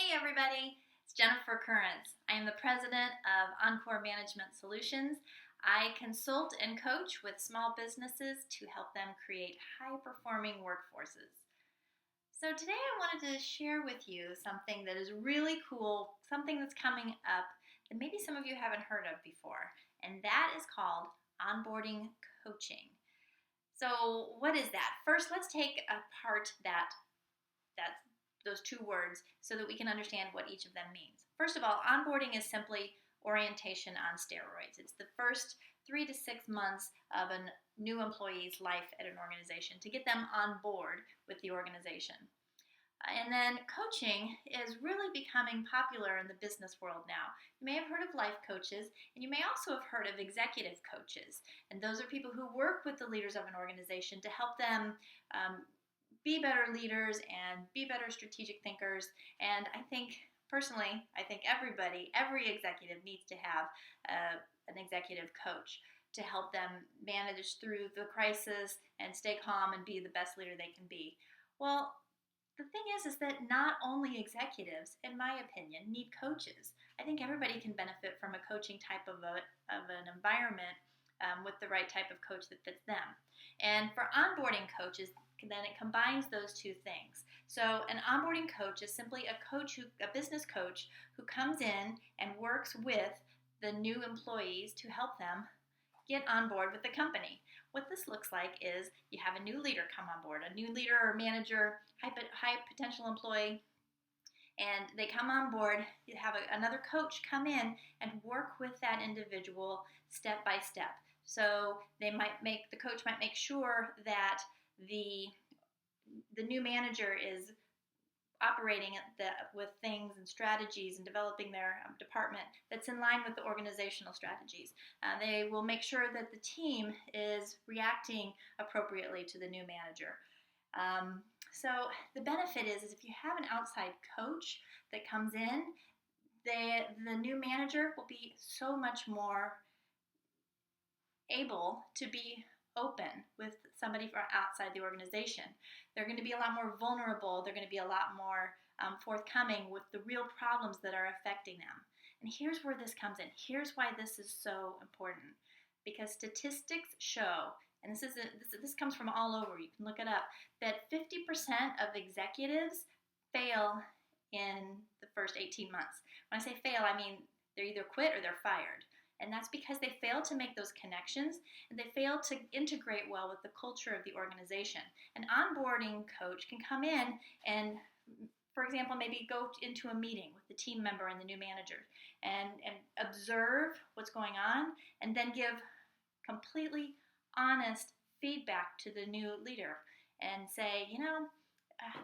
Hey everybody, it's Jennifer Currents. I am the president of Encore Management Solutions. I consult and coach with small businesses to help them create high-performing workforces. So today I wanted to share with you something that is really cool, something that's coming up that maybe some of you haven't heard of before, and that is called onboarding coaching. So what is that? First, let's take apart those two words so that we can understand what each of them means. First of all, onboarding is simply orientation on steroids. It's the first 3 to 6 months of a new employee's life at an organization to get them on board with the organization. And then coaching is really becoming popular in the business world now. You may have heard of life coaches, and you may also have heard of executive coaches. And those are people who work with the leaders of an organization to help them be better leaders and be better strategic thinkers. And I think every executive needs to have an executive coach to help them manage through the crisis and stay calm and be the best leader they can be. Well, the thing is that not only executives, in my opinion, need coaches. I think everybody can benefit from a coaching type of an environment with the right type of coach that fits them. And for onboarding coaches, then it combines those two things. So an onboarding coach is simply a business coach who comes in and works with the new employees to help them get on board with the company. What this looks like is you have a new leader come on board, a new leader or manager, high potential employee, and they come on board. You have another coach come in and work with that individual step by step. So the coach might make sure that the new manager is operating with things and strategies and developing their department that's in line with the organizational strategies. They will make sure that the team is reacting appropriately to the new manager. So the benefit is if you have an outside coach that comes in, the new manager will be so much more able to be open with somebody from outside the organization. They're going to be a lot more vulnerable. They're going to be a lot more forthcoming with the real problems that are affecting them. And here's where this comes in. Here's why this is so important. Because statistics show, and this comes from all over, you can look it up, that 50% of executives fail in the first 18 months. When I say fail, I mean they're either quit or they're fired. And that's because they fail to make those connections and they fail to integrate well with the culture of the organization. An onboarding coach can come in and, for example, maybe go into a meeting with the team member and the new manager and observe what's going on and then give completely honest feedback to the new leader and say,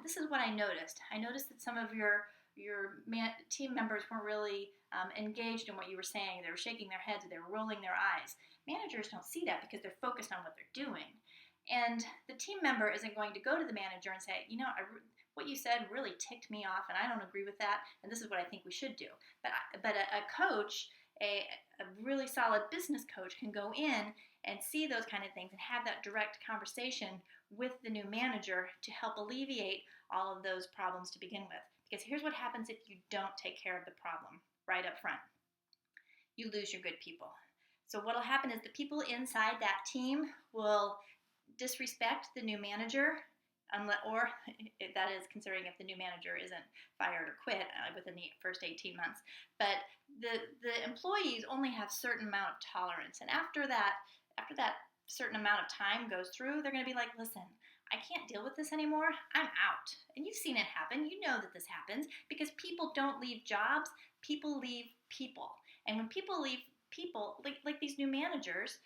this is what I noticed. I noticed that some of your team members weren't really engaged in what you were saying. They were shaking their heads, they were rolling their eyes. Managers don't see that because they're focused on what they're doing. And the team member isn't going to go to the manager and say, what you said really ticked me off and I don't agree with that and this is what I think we should do. But a coach, a really solid business coach can go in and see those kind of things and have that direct conversation with the new manager to help alleviate all of those problems to begin with. Because here's what happens if you don't take care of the problem right up front. You lose your good people. So what will happen is the people inside that team will disrespect the new manager, or that is considering if the new manager isn't fired or quit within the first 18 months. But the employees only have a certain amount of tolerance. And after that certain amount of time goes through, they're going to be like, listen, I can't deal with this anymore. I'm out. And you've seen it happen. You know that this happens because people don't leave jobs. People leave people. And when people leave people, like these new managers,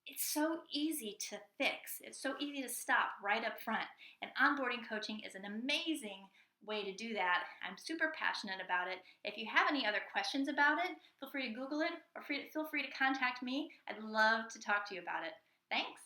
it's so easy to fix. It's so easy to stop right up front. And onboarding coaching is an amazing way to do that. I'm super passionate about it. If you have any other questions about it, feel free to Google it or feel free to contact me. I'd love to talk to you about it. Thanks.